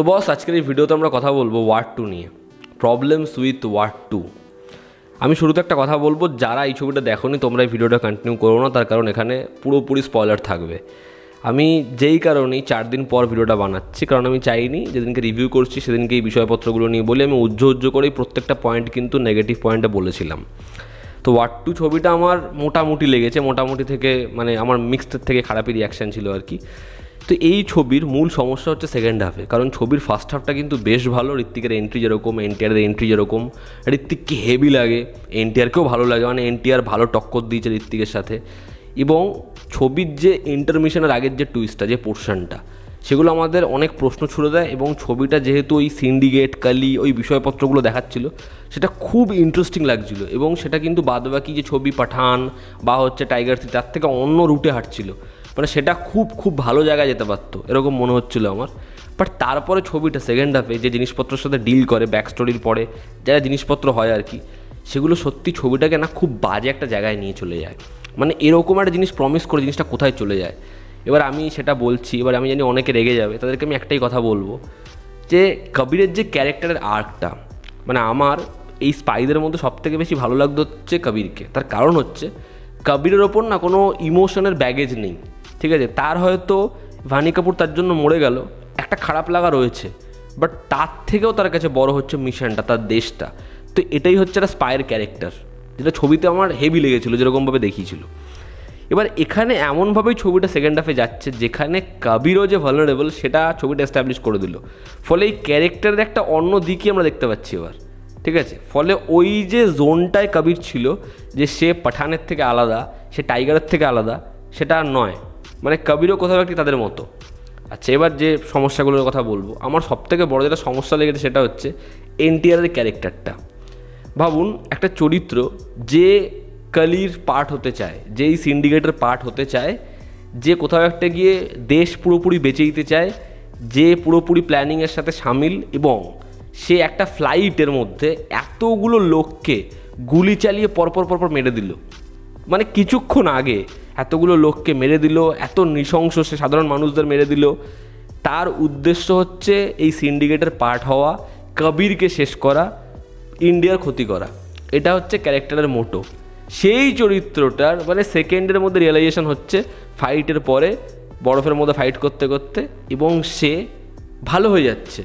তো বস, আজকের এই ভিডিওতে আমরা কথা বলবো ওয়ার 2 নিয়ে, প্রবলেমস উইথ ওয়ার 2। আমি শুরুতে একটা কথা বলবো, যারা এই ছবিটা দেখোনি তোমরা এই ভিডিওটা কন্টিনিউ করো না, তার কারণ এখানে পুরোপুরি স্পয়লার থাকবে। আমি যেই কারণেই 4 দিন পর ভিডিওটা বানাচ্ছি, কারণ আমি চাইনি যেদিনকে রিভিউ করছি সেদিনকে এই বিষয়পত্রগুলো নিয়ে বলি। আমি উজ্জ্ব করেই প্রত্যেকটা পয়েন্ট কিন্তু নেগেটিভ পয়েন্টে বলেছিলাম। তো ওয়ার 2 ছবিটা আমার মোটামুটি লেগেছে, মোটামুটি থেকে মানে আমার মিক্সড থেকে খারাপই রিয়াকশান ছিল আর কি। তো এই ছবির মূল সমস্যা হচ্ছে সেকেন্ড হাফে, কারণ ছবির ফার্স্ট হাফটা কিন্তু বেশ ভালো। ঋত্বিকের এন্ট্রি যেরকম, এনটিআরের এন্ট্রি যেরকম, ঋত্বিককে হেভি লাগে, এনটিআরকেও ভালো লাগে, মানে এনটিআর ভালো টক্কর দিয়েছে ঋত্বিকের সাথে। এবং ছবির যে ইন্টারমিশনের আগের যে টুইস্টটা, যে পোর্শনটা, সেগুলো আমাদের অনেক প্রশ্ন ছুড়ে দেয়। এবং ছবিটা যেহেতু ওই সিন্ডিকেট, কালি, ওই বিষয়পত্রগুলো দেখাচ্ছিল, সেটা খুব ইন্টারেস্টিং লাগছিলো। এবং সেটা কিন্তু বাদবাকি যে ছবি পাঠান বা হচ্ছে টাইগার 3 তার থেকে অন্য রুটে হাঁটছিল, মানে সেটা খুব ভালো জায়গায় যেতে পারতো এরকম মনে হচ্ছিলো আমার। বাট তারপরে ছবিটা সেকেন্ড হাফে যে জিনিসপত্রের সাথে ডিল করে, ব্যাক স্টোরির পরে যা জিনিসপত্র হয় আর কি, সেগুলো সত্যি ছবিটাকে না খুব বাজে একটা জায়গায় নিয়ে চলে যায়। মানে এরকম একটা জিনিস প্রমিস করে জিনিসটা কোথায় চলে যায়। এবার আমি সেটা বলছি, এবার আমি জানি অনেকে রেগে যাবে, তাদেরকে আমি একটাই কথা বলবো, যে কবিরের যে ক্যারেক্টারের আর্কটা, মানে আমার এই স্পাইদের মধ্যে সবথেকে বেশি ভালো লাগতো হচ্ছে কবিরকে। তার কারণ হচ্ছে কবিরের ওপর না কোনো ইমোশনের ব্যাগেজ নেই, ঠিক আছে। তার হয়তো ভানি কাপুর তার জন্য মরে গেল, একটা খারাপ লাগা রয়েছে, বাট তার থেকেও তার কাছে বড় হচ্ছে মিশনটা, তার দেশটা। তো এটাই হচ্ছে একটা স্পাইয়ের ক্যারেক্টার, যেটা ছবিতে আমার হেভি লেগেছিলো যেরকমভাবে দেখিয়েছিল। এবার এখানে এমনভাবেই ছবিটা সেকেন্ড হাফে যাচ্ছে যেখানে কবিরও যে ভালনারেবল সেটা ছবিটা এস্টাবলিশ করে দিল। ফলে এই ক্যারেক্টারের একটা অন্য দিকই আমরা দেখতে পাচ্ছি এবার, ঠিক আছে। ফলে ওই যে জোনটায় কবির ছিল, যে সে পাঠানের থেকে আলাদা, সে টাইগারের থেকে আলাদা, সেটা আর নয়। মানে কবিরও কোথাও একটি তাদের মতো। আচ্ছা, এবার যে সমস্যাগুলোর কথা বলবো, আমার সবথেকে বড় যেটা সমস্যা লেগেছে সেটা হচ্ছে এনটিআরের ক্যারেক্টারটা। ভাবুন, একটা চরিত্র যে কালির পার্ট হতে চায়, যেই সিন্ডিকেটের পার্ট হতে চায়, যে কোথাও একটা গিয়ে দেশ পুরোপুরি বেঁচে দিতে চায়, যে পুরোপুরি প্ল্যানিংয়ের সাথে সামিল, এবং সে একটা ফ্লাইটের মধ্যে এতগুলো লোককে গুলি চালিয়ে পরপর মেরে দিল। মানে কিছুক্ষণ আগে এতগুলো লোককে মেরে দিল, এত নৃশংস সে সাধারণ মানুষদের মেরে দিল। তার উদ্দেশ্য হচ্ছে এই সিন্ডিকেটের পার্ট হওয়া, কবিরকে শেষ করা, ইন্ডিয়ার ক্ষতি করা। এটা হচ্ছে ক্যারেক্টারের মোটো। সেই চরিত্রটার মানে সেকেন্ডের মধ্যে রিয়েলাইজেশন হচ্ছে ফাইটের পরে, বরফের মধ্যে ফাইট করতে করতে, এবং সে ভালো হয়ে যাচ্ছে।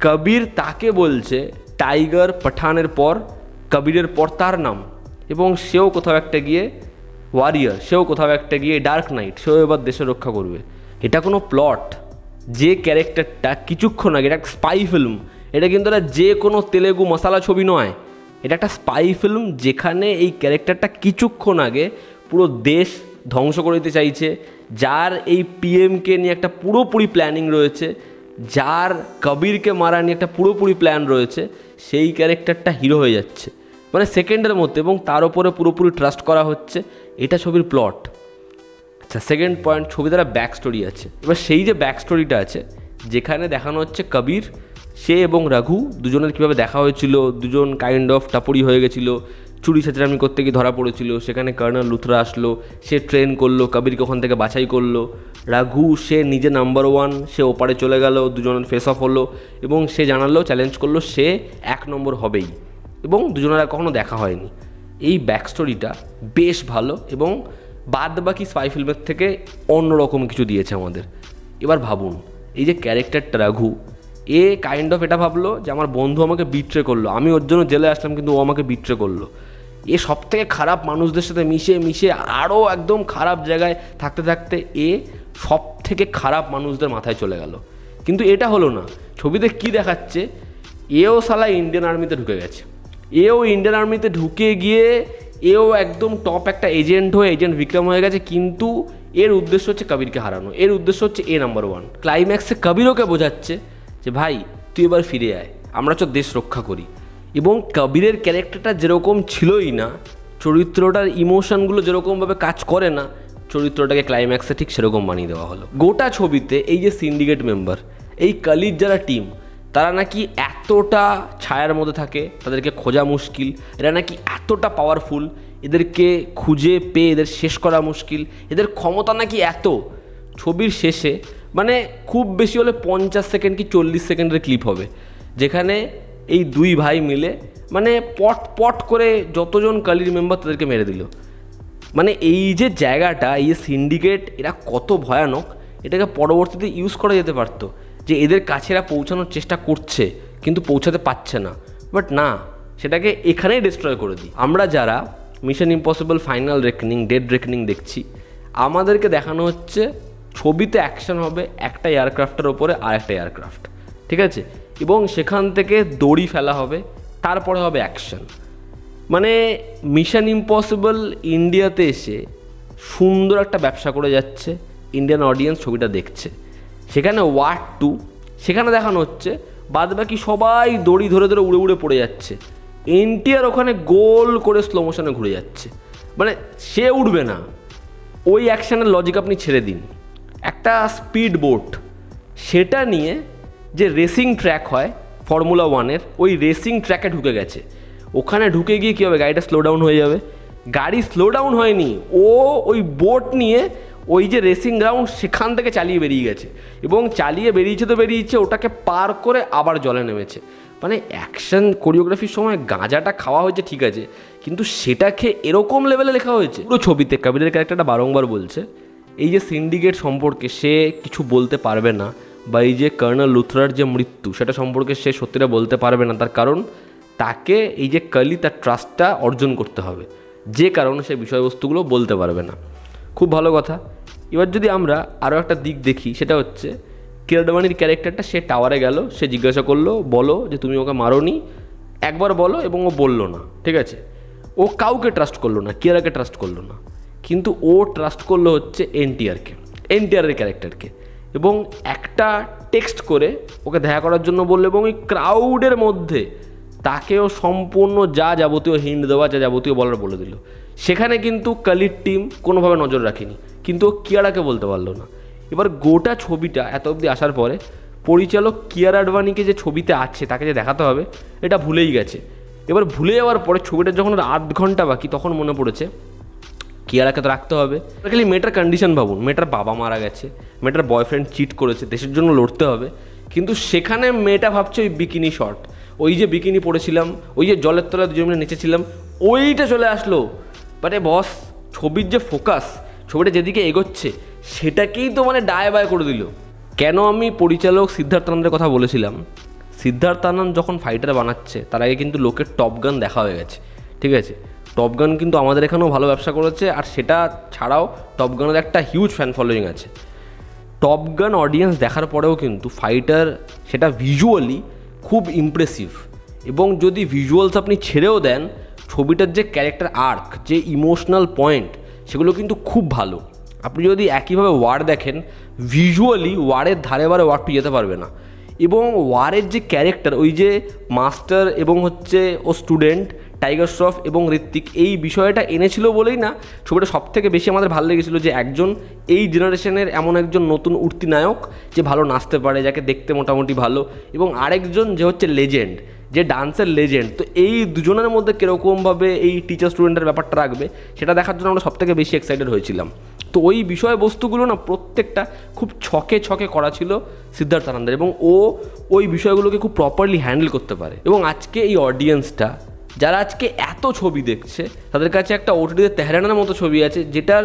কবির তাকে বলছে টাইগার পাঠানের পর, কবিরের পর তার নাম, এবং সেও কোথাও একটা গিয়ে ওয়ারিয়ার, সেও কোথাও একটা গিয়ে ডার্ক নাইট, সেও এবার দেশে রক্ষা করবে। এটা কোনো প্লট, যে ক্যারেক্টারটা কিছুক্ষণ আগে, এটা একটা স্পাই ফিল্ম, এটা কিন্তু এটা যে কোনো তেলেগু মশালা ছবি নয়, এটা একটা স্পাই ফিল্ম যেখানে এই ক্যারেক্টারটা কিছুক্ষণ আগে পুরো দেশ ধ্বংস করে দিতে চাইছে, যার এই পিএমকে নিয়ে একটা পুরোপুরি প্ল্যানিং রয়েছে, যার কবিরকে মারা নিয়ে একটা পুরোপুরি প্ল্যান রয়েছে, সেই ক্যারেক্টারটা হিরো হয়ে যাচ্ছে মানে সেকেন্ডের মধ্যে, এবং তার উপরে পুরোপুরি ট্রাস্ট করা হচ্ছে। এটা ছবির প্লট। আচ্ছা, সেকেন্ড পয়েন্ট, ছবি দ্বারা ব্যাক স্টোরি আছে। এবার সেই যে ব্যাক স্টোরিটা আছে, যেখানে দেখানো হচ্ছে কবির, সে এবং রঘু দুজনের কীভাবে দেখা হয়েছিল, দুজন কাইন্ড অফ টাপড়ি হয়ে গেছিলো, চুরি ছেঁচড়ামি করতে গিয়ে ধরা পড়েছিল, সেখানে কর্নেল লুথরা আসলো, সে ট্রেন করলো, কবিরকে ওখান থেকে বাছাই করলো। রঘু সে নিজে নাম্বার 1, সে ওপারে চলে গেল, দুজনের ফেস অফ হলো, এবং সে জানালো, চ্যালেঞ্জ করলো সে 1 নম্বর হবেই, এবং দুজনের আর কখনো দেখা হয়নি। এই ব্যাক স্টোরিটা বেশ ভালো, এবং বাদ বাকি স্পাই ফিল্মের থেকে অন্যরকম কিছু দিয়েছে আমাদের। এবার ভাবুন, এই যে ক্যারেক্টারটা রঘু, এ কাইন্ড অফ এটা ভাবলো যে আমার বন্ধু আমাকে বিট্রে করলো, আমি ওর জন্য জেলে আসলাম, কিন্তু ও আমাকে বিট্রে করলো। এ সব থেকে খারাপ মানুষদের সাথে মিশে আরও একদম খারাপ জায়গায় থাকতে এ সব থেকে খারাপ মানুষদের মাথায় চলে গেল। কিন্তু এটা হলো না, ছবিতে কি দেখাচ্ছে, এও শালা ইন্ডিয়ান আর্মিতে ঢুকে গেছে, এও ইন্ডিয়ান আর্মিতে ঢুকে গিয়ে এও একদম টপ একটা এজেন্ট হয়ে, এজেন্ট বিক্রম হয়ে গেছে। কিন্তু এর উদ্দেশ্য হচ্ছে কবিরকে হারানো, এর উদ্দেশ্য হচ্ছে এ নাম্বার 1। ক্লাইম্যাক্সে কবিরকে বোঝাচ্ছে যে ভাই তুই এবার ফিরে আয়, আমরা দেশ রক্ষা করি। এবং কবিরের ক্যারেক্টারটা যেরকম ছিলই না, চরিত্রটার ইমোশনগুলো যেরকমভাবে কাজ করে না, চরিত্রটাকে ক্লাইম্যাক্সে ঠিক সেরকম বানিয়ে দেওয়া হলো। গোটা ছবিতে এই যে সিন্ডিকেট মেম্বার, এই কালির যারা টিম, তারা নাকি এতটা ছায়ার মধ্যে থাকে, তাদেরকে খোঁজা মুশকিল, এরা নাকি এতটা পাওয়ারফুল, এদেরকে খুঁজে পেয়ে এদের শেষ করা মুশকিল, এদের ক্ষমতা নাকি এত। ছবির শেষে মানে খুব বেশি হলে 50 সেকেন্ড কি 40 সেকেন্ডের ক্লিপ হবে, যেখানে এই দুই ভাই মিলে মানে পট পট করে যতজন কালির মেম্বার তাদেরকে মেরে দিল। মানে এই যে জায়গাটা, এই যে সিন্ডিকেট, এরা কত ভয়ানক, এটাকে পরবর্তীতে ইউজ করা যেতে পারতো, যে এদের কাছে এরা পৌঁছানোর চেষ্টা করছে কিন্তু পৌঁছাতে পারছে না, বাট না, সেটাকে এখানেই ডিস্ট্রয় করে দিই। আমরা যারা mission impossible final reckoning, dead reckoning দেখছি, আমাদেরকে দেখানো হচ্ছে ছবিতে অ্যাকশন হবে একটা এয়ারক্রাফটের ওপরে আর একটা এয়ারক্রাফট, ঠিক আছে, এবং সেখান থেকে দড়ি ফেলা হবে, তারপরে হবে অ্যাকশন। মানে মিশন ইম্পসিবল ইন্ডিয়াতে এসে সুন্দর একটা ব্যবসা করে যাচ্ছে, ইন্ডিয়ান অডিয়েন্স ছবিটা দেখছে। সেখানে ওয়ার 2 সেখানে দেখানো হচ্ছে বাদবাকি সবাই দড়ি ধরে ধরে উড়ে উড়ে পড়ে যাচ্ছে, এনটিআর ওখানে গোল করে স্লো মোশনে ঘুরে যাচ্ছে। মানে সে উঠবে না, ওই অ্যাকশানের লজিক আপনি ছেড়ে দিন। একটা স্পিড বোট, সেটা নিয়ে যে রেসিং ট্র্যাক হয় ফর্মুলা 1-এর, ওই রেসিং ট্র্যাকে ঢুকে গেছে। ওখানে ঢুকে গিয়ে কী হবে, গাড়িটা স্লো ডাউন হয়ে যাবে। গাড়ি স্লো ডাউন হয়নি, ও ওই বোট নিয়ে ওই যে রেসিং গ্রাউন্ড সেখান থেকে চালিয়ে বেরিয়ে গেছে, এবং চালিয়ে বেরিয়েছে তো বেরিয়েছে, ওটাকে পার করে আবার জলে নেমেছে। মানে অ্যাকশন কোরিওগ্রাফির সময় গাঁজাটা খাওয়া হয়েছে ঠিক আছে, কিন্তু সেটাকে এরকম লেভেলে লেখা হয়েছে। পুরো ছবিতে কবিরের ক্যারেক্টারটা বারংবার বলছে এই যে সিন্ডিকেট সম্পর্কে সে কিছু বলতে পারবে না, বা এই যে কর্নেল লুথরার যে মৃত্যু সেটা সম্পর্কে সে সত্যিটা বলতে পারবে না, তার কারণ তাকে এই যে কালি তার ট্রাস্টটা অর্জন করতে হবে, যে কারণে সে বিষয়বস্তুগুলো বলতে পারবে না। খুব ভালো কথা। এবার যদি আমরা আরও একটা দিক দেখি, সেটা হচ্ছে কিরা আডবাণীর ক্যারেক্টারটা, সে টাওয়ারে গেল, সে জিজ্ঞাসা করলো বলো যে তুমি ওকে মারোনি, একবার বলো, এবং ও বললো না, ঠিক আছে, ও কাউকে ট্রাস্ট করলো না, কিরাকে ট্রাস্ট করলো না, কিন্তু ও ট্রাস্ট করলো হচ্ছে এনটিআরের ক্যারেক্টারকে, এবং একটা টেক্সট করে ওকে দেখা করার জন্য বললো, এবং ওই ক্রাউডের মধ্যে তাকেও সম্পূর্ণ যা যাবতীয় হিন্ট দেওয়া, যা যাবতীয় বলার বলে দিল। সেখানে কিন্তু কালির টিম কোনোভাবে নজর রাখেনি, কিন্তু ও কিয়ারাকে বলতে পারলো না। এবার গোটা ছবিটা এত অবধি আসার পরে পরিচালক কিয়ারা আডবাণীকে যে ছবিতে আছে তাকে যে দেখাতে হবে এটা ভুলেই গেছে। এবার ভুলে যাওয়ার পরে ছবিটা যখন আধ ঘন্টা বাকি, তখন মনে পড়েছে কিয়ারাকে তো রাখতে হবে। খালি মেয়েটার কন্ডিশন ভাবুন, মেয়েটার বাবা মারা গেছে, মেয়েটার বয়ফ্রেন্ড চিট করেছে, দেশের জন্য লড়তে হবে, কিন্তু সেখানে মেয়েটা ভাবছে ওই বিকিনি শর্ট, ওই যে বিকিনি পরেছিলাম, ওই যে জলের তলায় দুজন মিলে নেচেছিলাম, ওইটা চলে আসলো। মানে বস, ছবির যে ফোকাস, ছবিটা যেদিকে এগোচ্ছে সেটাকেই তো মানে ডায় বায় করে দিল। কেন আমি পরিচালক সিদ্ধার্থ আনন্দের কথা বলেছিলাম, সিদ্ধার্থ আনন্দ যখন ফাইটার বানাচ্ছে তার আগে কিন্তু লোকের টপ গান দেখা হয়ে গেছে, ঠিক আছে, টপ গান কিন্তু আমাদের এখানেও ভালো ব্যবসা করেছে, আর সেটা ছাড়াও টপ গানের একটা হিউজ ফ্যান ফলোয়িং আছে। টপ গান অডিয়েন্স দেখার পরেও কিন্তু ফাইটার সেটা ভিজুয়ালি খুব ইমপ্রেসিভ, এবং যদি ভিজুয়ালস আপনি ছেড়েও দেন, ছবিটার যে ক্যারেক্টার আর্ক, যে ইমোশনাল পয়েন্ট, সেগুলো কিন্তু খুব ভালো। আপনি যদি একইভাবে ওয়ার দেখেন, ভিজুয়ালি ওয়ারের ধারে বারে ওয়ার টু যেতে পারবে না। এবং ওয়ারের যে ক্যারেক্টার, ওই যে মাস্টার এবং হচ্ছে ও স্টুডেন্ট, টাইগার শ্রফ এবং ঋত্বিক, এই বিষয়টা এনেছিল বলেই না ছবিটা সব থেকে বেশি আমাদের ভালো লেগেছিলো, যে একজন এই জেনারেশনের এমন একজন নতুন উঠতি নায়ক যে ভালো নাচতে পারে, যাকে দেখতে মোটামুটি ভালো, এবং আরেকজন যে হচ্ছে লেজেন্ড, যে ডান্সের লেজেন্ড। তো এই দুজনের মধ্যে কীরকমভাবে এই টিচার স্টুডেন্টের ব্যাপারটা রাখবে সেটা দেখার জন্য আমরা সবথেকে বেশি এক্সাইটেড হয়েছিলাম। তো ওই বিষয়বস্তুগুলো না প্রত্যেকটা খুব ছকে ছকে করা ছিল সিদ্ধার্থ আনন্দের, এবং ও ওই বিষয়গুলোকে খুব প্রপারলি হ্যান্ডেল করতে পারে। এবং আজকে এই অডিয়েন্সটা যারা আজকে এত ছবি দেখছে, তাদের কাছে একটা ওটিটিতে তেহরানের মতো ছবি আছে, যেটার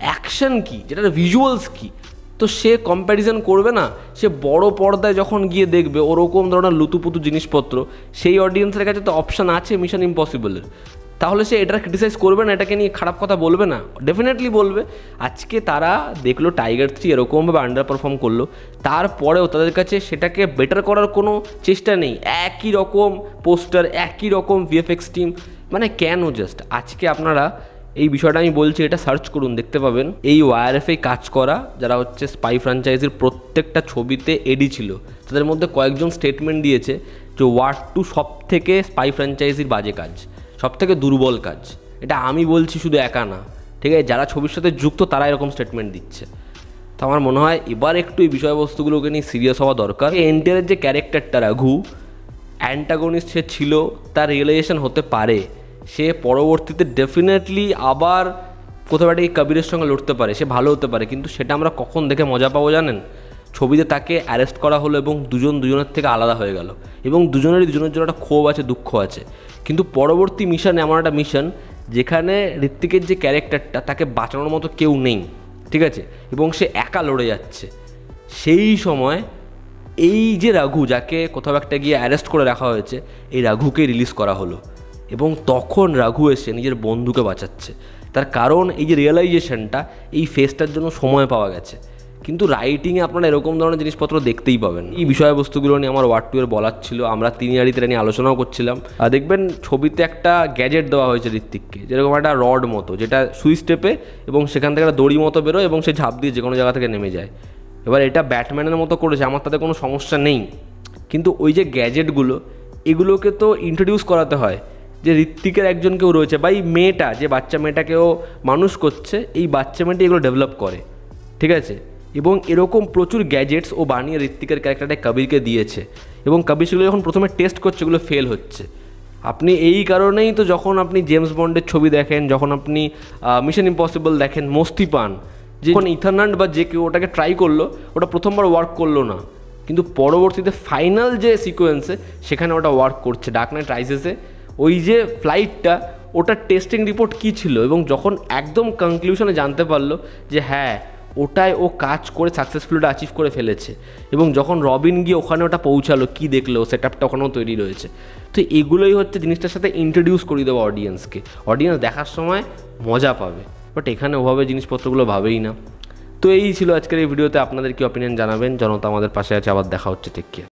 অ্যাকশন কী, যেটার ভিজুয়ালস কী, তো সে কম্প্যারিজন করবে না। সে বড় পর্দায় যখন গিয়ে দেখবে ওরকম ধরনের লুতুপুতু জিনিসপত্র, সেই অডিয়েন্সের কাছে তো অপশান আছে মিশন ইম্পসিবলের, তাহলে সে এটা ক্রিটিসাইজ করবে না, এটাকে নিয়ে খারাপ কথা বলবে না, ডেফিনেটলি বলবে। আজকে তারা দেখলো টাইগার 3 এরকমভাবে আন্ডার পারফর্ম করলো, তারপরেও তাদের কাছে সেটাকে বেটার করার কোনো চেষ্টা নেই। একই রকম পোস্টার, একই রকম ভিএফএক্স টিম, মানে কেন? জাস্ট আজকে আপনারা এই বিষয়টা আমি বলছি, এটা সার্চ করুন, দেখতে পাবেন এই ওয়ারএফে কাজ করা যারা হচ্ছে স্পাই ফ্র্যাঞ্চাইজির প্রত্যেকটা ছবিতে এডি ছিল, তাদের মধ্যে কয়েকজন স্টেটমেন্ট দিয়েছে যে ওয়ার 2 সব থেকে স্পাই ফ্র্যাঞ্চাইজির বাজে কাজ, সব থেকে দুর্বল কাজ। এটা আমি বলছি, শুধু একা না, ঠিক আছে, যারা ছবির সাথে যুক্ত তারা এরকম স্টেটমেন্ট দিচ্ছে। তো আমার মনে হয় এবার একটু এই বিষয়বস্তুগুলোকে নিয়ে সিরিয়াস হওয়া দরকার। এনটিআরের যে ক্যারেক্টারটা রাঘু, অ্যান্টাগনিস্ট সে ছিল, তার রিয়েলাইজেশন হতে পারে, সে পরবর্তীতে ডেফিনেটলি আবার কোথাও একটা এই কবিরের সঙ্গে লড়তে পারে, সে ভালো হতে পারে, কিন্তু সেটা আমরা কখন দেখে মজা পাবো জানেন? ছবিতে তাকে অ্যারেস্ট করা হলো এবং দুজনের থেকে আলাদা হয়ে গেল এবং দুজনের জন্য একটা ক্ষোভ আছে, দুঃখ আছে। কিন্তু পরবর্তী মিশন এমন একটা মিশন যেখানে ঋত্বিকের যে ক্যারেক্টারটা, তাকে বাঁচানোর মতো কেউ নেই, ঠিক আছে, এবং সে একা লড়ে যাচ্ছে। সেই সময় এই যে রাঘু, যাকে কোথাও একটা গিয়ে অ্যারেস্ট করে রাখা হয়েছে, এই রাঘুকে রিলিজ করা হলো এবং তখন রাঘু এসে নিজের বন্ধুকে বাঁচাচ্ছে। তার কারণ এই যে রিয়েলাইজেশনটা, এই ফেসটার জন্য সময় পাওয়া গেছে। কিন্তু রাইটিংয়ে আপনারা এরকম ধরনের জিনিসপত্র দেখতেই পাবেন। এই বিষয়বস্তুগুলো নিয়ে আমার ওয়ার্ড 2 এর বলার ছিল। আমরা তিনিয়ারিতে নিয়ে আলোচনাও করছিলাম। আর দেখবেন ছবিতে একটা গ্যাজেট দেওয়া হয়েছে ঋত্বিককে, যেরকম একটা রড মতো, যেটা সুইচ টেপে এবং সেখান থেকে একটা দড়ি মতো বেরোয় এবং সে ঝাঁপ দিয়ে যে কোনো জায়গা থেকে নেমে যায়। এবার এটা ব্যাটম্যানের মতো করেছে, আমার তাতে কোনো সমস্যা নেই, কিন্তু ওই যে গ্যাজেটগুলো, এগুলোকে তো ইন্ট্রোডিউস করাতে হয় যে ঋত্বিকের একজন কেউ রয়েছে, বা এই মেয়েটা, যে বাচ্চা মেয়েটাকেও মানুষ করছে, এই বাচ্চা মেয়েটি এগুলো ডেভেলপ করে, ঠিক আছে। এবং এরকম প্রচুর গ্যাজেটস ও বানিয়ে ঋত্বিকের ক্যারেক্টারটা কবিরকে দিয়েছে এবং কবির সেগুলো যখন প্রথমে টেস্ট করছে, এগুলো ফেল হচ্ছে। আপনি এই কারণেই তো যখন আপনি জেমস বন্ডের ছবি দেখেন, যখন আপনি মিশন ইম্পসিবল দেখেন, মস্তি পান। যখন ইথান হান্ট বা যে কেউ ওটাকে ট্রাই করলো, ওটা প্রথমবার ওয়ার্ক করলো না, কিন্তু পরবর্তীতে ফাইনাল যে সিকোয়েন্সে সেখানে ওটা ওয়ার্ক করছে। ডার্ক নাইট রাইজেসে ওই যে ফ্লাইটটা, ওটার টেস্টিং রিপোর্ট কী ছিল, এবং যখন একদম কনক্লুশনে জানতে পারলো যে হ্যাঁ ওটাই ও কাজ করে সাকসেসফুল ওটা অ্যাচিভ করে ফেলেছে, এবং যখন রবিন গিয়ে ওখানে ওটা পৌঁছালো, কী দেখলো, সেট আপটা ওখানেও তৈরি রয়েছে। তো এগুলোই হচ্ছে জিনিসটার সাথে ইন্ট্রোডিউস করিয়ে দেবো অডিয়েন্সকে, অডিয়েন্স দেখার সময় মজা পাবে। বাট এখানে ওভাবে জিনিসপত্রগুলো ভাবেই না। তো এই ছিল আজকের এই ভিডিওতে। আপনাদের কি অপিনিয়ন জানাবেন। জনতা আমাদের পাশে আছে। আবার দেখা হচ্ছে। Take care.